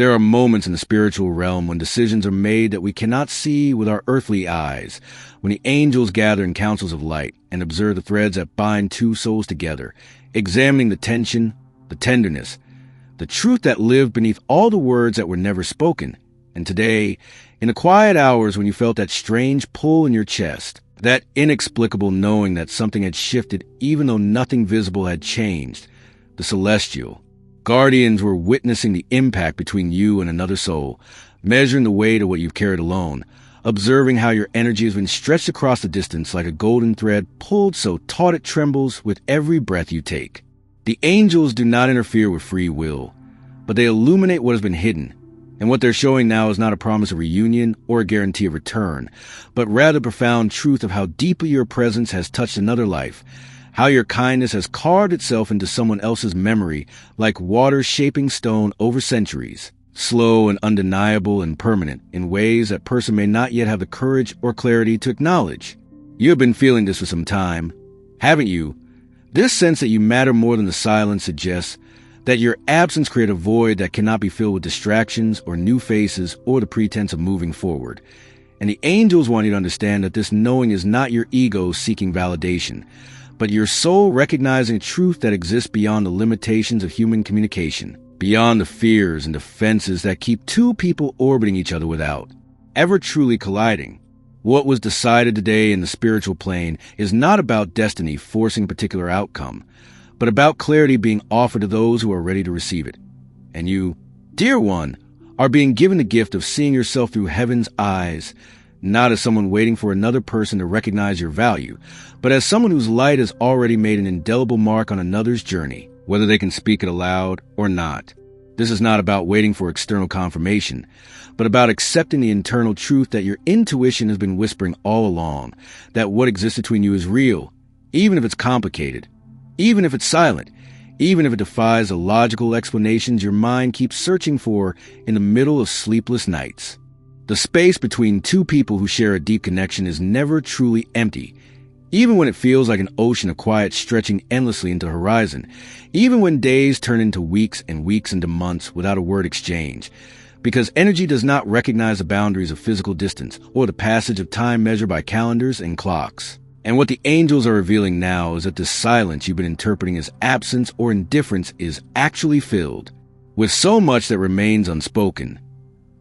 There are moments in the spiritual realm when decisions are made that we cannot see with our earthly eyes, when the angels gather in councils of light and observe the threads that bind two souls together, examining the tension, the tenderness, the truth that lived beneath all the words that were never spoken. And today, in the quiet hours when you felt that strange pull in your chest, that inexplicable knowing that something had shifted even though nothing visible had changed, the celestial guardians were witnessing the impact between you and another soul, measuring the weight of what you've carried alone, observing how your energy has been stretched across the distance like a golden thread pulled so taut it trembles with every breath you take. The angels do not interfere with free will, but they illuminate what has been hidden. And what they're showing now is not a promise of reunion or a guarantee of return, but rather profound truth of how deeply your presence has touched another life, how your kindness has carved itself into someone else's memory like water shaping stone over centuries, slow and undeniable and permanent in ways that person may not yet have the courage or clarity to acknowledge. You have been feeling this for some time, haven't you? This sense that you matter more than the silence suggests, that your absence creates a void that cannot be filled with distractions or new faces or the pretense of moving forward. And the angels want you to understand that this knowing is not your ego seeking validation, but your soul recognizing a truth that exists beyond the limitations of human communication, beyond the fears and defenses that keep two people orbiting each other without ever truly colliding. What was decided today in the spiritual plane is not about destiny forcing a particular outcome, but about clarity being offered to those who are ready to receive it. And you, dear one, are being given the gift of seeing yourself through heaven's eyes, not as someone waiting for another person to recognize your value, but as someone whose light has already made an indelible mark on another's journey, whether they can speak it aloud or not. This is not about waiting for external confirmation, but about accepting the internal truth that your intuition has been whispering all along, that what exists between you is real, even if it's complicated, even if it's silent, even if it defies the logical explanations your mind keeps searching for in the middle of sleepless nights. The space between two people who share a deep connection is never truly empty, even when it feels like an ocean of quiet stretching endlessly into the horizon, even when days turn into weeks and weeks into months without a word exchange, because energy does not recognize the boundaries of physical distance or the passage of time measured by calendars and clocks. And what the angels are revealing now is that the silence you've been interpreting as absence or indifference is actually filled with so much that remains unspoken.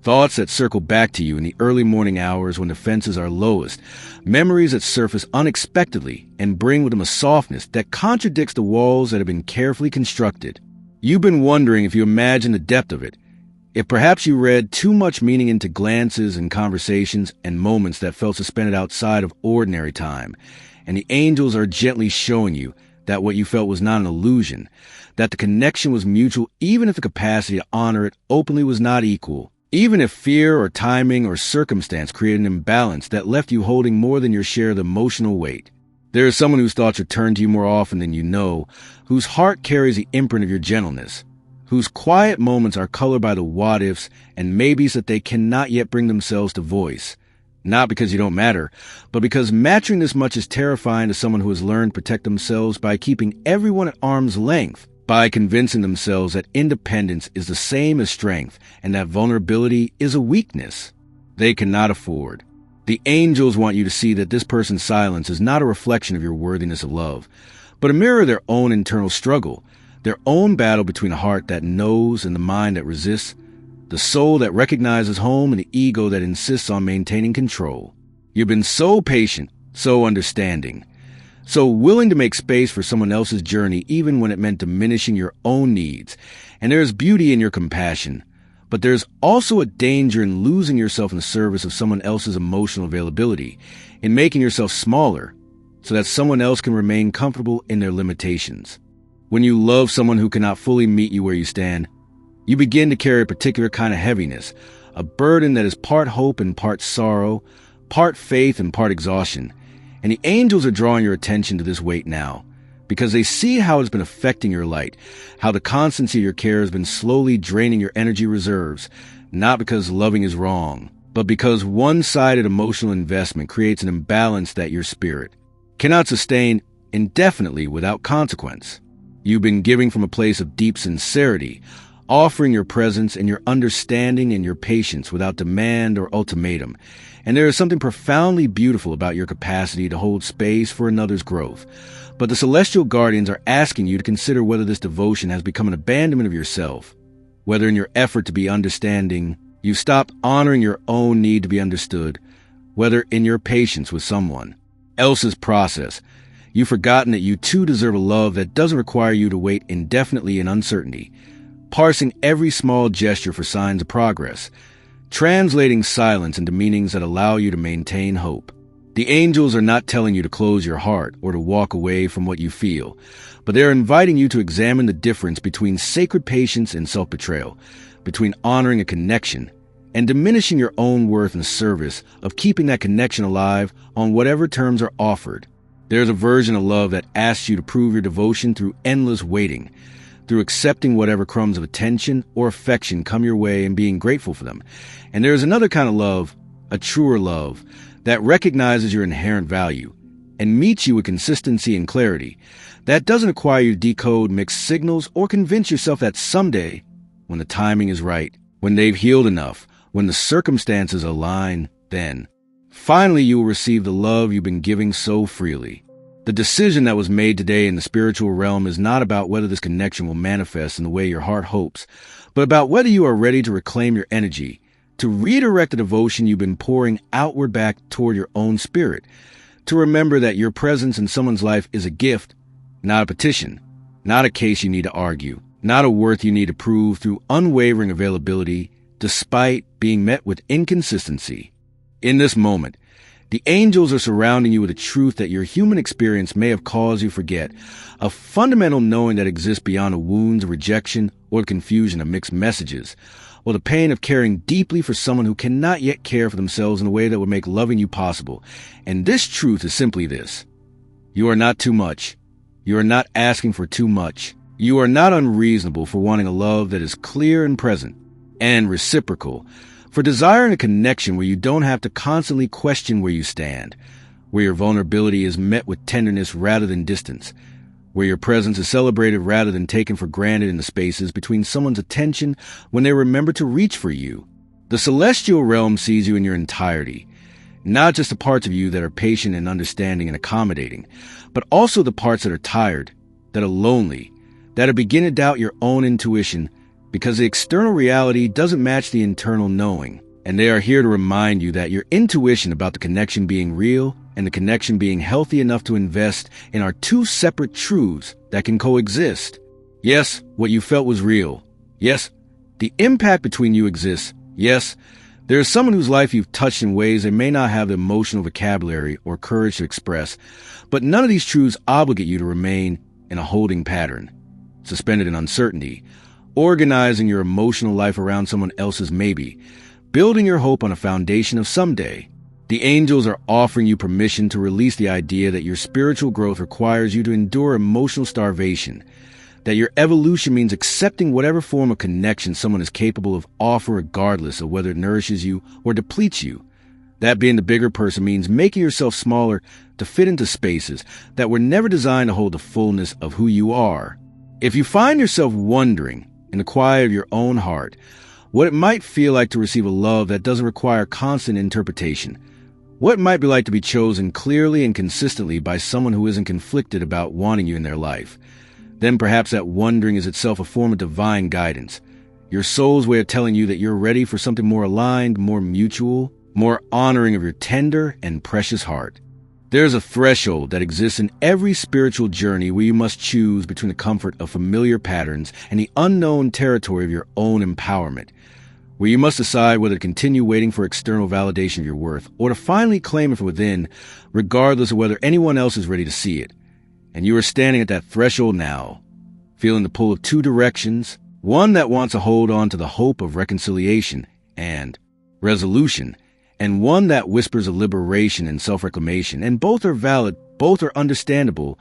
Thoughts that circle back to you in the early morning hours when defenses are lowest, memories that surface unexpectedly and bring with them a softness that contradicts the walls that have been carefully constructed. You've been wondering if you imagine the depth of it, if perhaps you read too much meaning into glances and conversations and moments that felt suspended outside of ordinary time, and the angels are gently showing you that what you felt was not an illusion, that the connection was mutual even if the capacity to honor it openly was not equal, even if fear or timing or circumstance created an imbalance that left you holding more than your share of the emotional weight. There is someone whose thoughts return to you more often than you know, whose heart carries the imprint of your gentleness, whose quiet moments are colored by the what-ifs and maybes that they cannot yet bring themselves to voice. Not because you don't matter, but because mattering this much is terrifying to someone who has learned to protect themselves by keeping everyone at arm's length, by convincing themselves that independence is the same as strength and that vulnerability is a weakness they cannot afford. The angels want you to see that this person's silence is not a reflection of your worthiness of love, but a mirror of their own internal struggle, their own battle between a heart that knows and the mind that resists, the soul that recognizes home and the ego that insists on maintaining control. You've been so patient, so understanding, so willing to make space for someone else's journey even when it meant diminishing your own needs. And there is beauty in your compassion, but there's also a danger in losing yourself in the service of someone else's emotional availability, in making yourself smaller so that someone else can remain comfortable in their limitations. When you love someone who cannot fully meet you where you stand, you begin to carry a particular kind of heaviness, a burden that is part hope and part sorrow, part faith and part exhaustion. And the angels are drawing your attention to this weight now, because they see how it's been affecting your light, how the constancy of your care has been slowly draining your energy reserves, not because loving is wrong, but because one-sided emotional investment creates an imbalance that your spirit cannot sustain indefinitely without consequence. You've been giving from a place of deep sincerity, offering your presence and your understanding and your patience without demand or ultimatum. And there is something profoundly beautiful about your capacity to hold space for another's growth. But the celestial guardians are asking you to consider whether this devotion has become an abandonment of yourself, whether in your effort to be understanding, you've stopped honoring your own need to be understood, whether in your patience with someone else's process, you've forgotten that you too deserve a love that doesn't require you to wait indefinitely in uncertainty, parsing every small gesture for signs of progress, translating silence into meanings that allow you to maintain hope. The angels are not telling you to close your heart or to walk away from what you feel, but they are inviting you to examine the difference between sacred patience and self-betrayal, between honoring a connection and diminishing your own worth in service of keeping that connection alive on whatever terms are offered. There's a version of love that asks you to prove your devotion through endless waiting, through accepting whatever crumbs of attention or affection come your way and being grateful for them. And there's another kind of love, a truer love, that recognizes your inherent value and meets you with consistency and clarity. That doesn't require you to decode mixed signals or convince yourself that someday, when the timing is right, when they've healed enough, when the circumstances align, then finally you will receive the love you've been giving so freely. The decision that was made today in the spiritual realm is not about whether this connection will manifest in the way your heart hopes, but about whether you are ready to reclaim your energy, to redirect the devotion you've been pouring outward back toward your own spirit, to remember that your presence in someone's life is a gift, not a petition, not a case you need to argue, not a worth you need to prove through unwavering availability, despite being met with inconsistency. In this moment, the angels are surrounding you with a truth that your human experience may have caused you forget, a fundamental knowing that exists beyond the wounds of rejection or the confusion of mixed messages, or the pain of caring deeply for someone who cannot yet care for themselves in a way that would make loving you possible. And this truth is simply this: you are not too much. You are not asking for too much. You are not unreasonable for wanting a love that is clear and present and reciprocal, for desiring a connection where you don't have to constantly question where you stand, where your vulnerability is met with tenderness rather than distance, where your presence is celebrated rather than taken for granted in the spaces between someone's attention when they remember to reach for you. The celestial realm sees you in your entirety, not just the parts of you that are patient and understanding and accommodating, but also the parts that are tired, that are lonely, that are beginning to doubt your own intuition because the external reality doesn't match the internal knowing. And they are here to remind you that your intuition about the connection being real and the connection being healthy enough to invest in are two separate truths that can coexist. Yes, what you felt was real. Yes, the impact between you exists. Yes, there is someone whose life you've touched in ways they may not have the emotional vocabulary or courage to express, but none of these truths obligate you to remain in a holding pattern, suspended in uncertainty, organizing your emotional life around someone else's maybe, building your hope on a foundation of someday. The angels are offering you permission to release the idea that your spiritual growth requires you to endure emotional starvation, that your evolution means accepting whatever form of connection someone is capable of offering regardless of whether it nourishes you or depletes you. That being the bigger person means making yourself smaller to fit into spaces that were never designed to hold the fullness of who you are. If you find yourself wondering, in the quiet of your own heart, what it might feel like to receive a love that doesn't require constant interpretation, what it might be like to be chosen clearly and consistently by someone who isn't conflicted about wanting you in their life, then perhaps that wondering is itself a form of divine guidance, your soul's way of telling you that you're ready for something more aligned, more mutual, more honoring of your tender and precious heart. There's a threshold that exists in every spiritual journey where you must choose between the comfort of familiar patterns and the unknown territory of your own empowerment, where you must decide whether to continue waiting for external validation of your worth or to finally claim it from within, regardless of whether anyone else is ready to see it. And you are standing at that threshold now, feeling the pull of two directions, one that wants to hold on to the hope of reconciliation and resolution, and one that whispers of liberation and self-reclamation. And both are valid, both are understandable,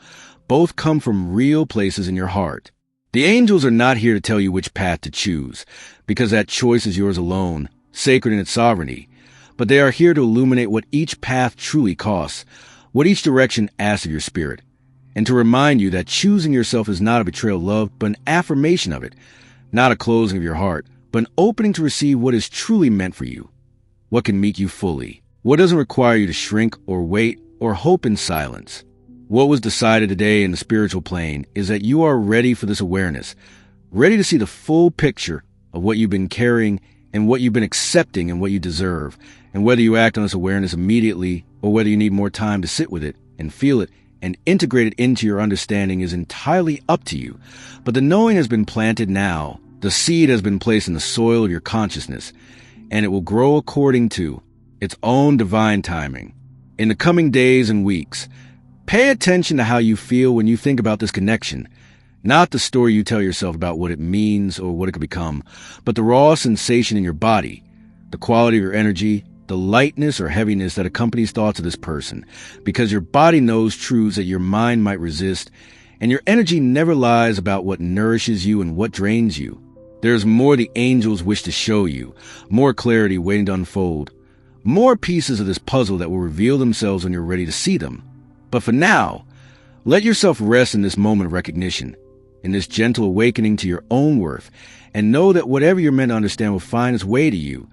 both come from real places in your heart. The angels are not here to tell you which path to choose, because that choice is yours alone, sacred in its sovereignty. But they are here to illuminate what each path truly costs, what each direction asks of your spirit, and to remind you that choosing yourself is not a betrayal of love, but an affirmation of it, Not a closing of your heart, but an opening to receive what is truly meant for you. What can meet you fully. What doesn't require you to shrink or wait or hope in silence. What was decided today in the spiritual plane is that you are ready for this awareness, ready to see the full picture of what you've been carrying and what you've been accepting and what you deserve, and whether you act on this awareness immediately or whether you need more time to sit with it and feel it and integrate it into your understanding is entirely up to you. But the knowing has been planted now. The seed has been placed in the soil of your consciousness, and it will grow according to its own divine timing. In the coming days and weeks, pay attention to how you feel when you think about this connection. Not the story you tell yourself about what it means or what it could become, but the raw sensation in your body, the quality of your energy, the lightness or heaviness that accompanies thoughts of this person, because your body knows truths that your mind might resist, and your energy never lies about what nourishes you and what drains you. There's more the angels wish to show you, more clarity waiting to unfold, more pieces of this puzzle that will reveal themselves when you're ready to see them. But for now, let yourself rest in this moment of recognition, in this gentle awakening to your own worth, and know that whatever you're meant to understand will find its way to you,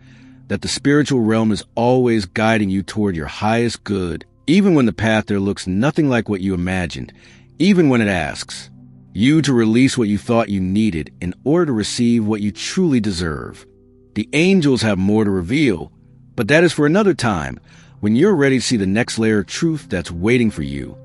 that the spiritual realm is always guiding you toward your highest good, even when the path there looks nothing like what you imagined, even when it asks you to release what you thought you needed in order to receive what you truly deserve. The angels have more to reveal, but that is for another time, when you're ready to see the next layer of truth that's waiting for you.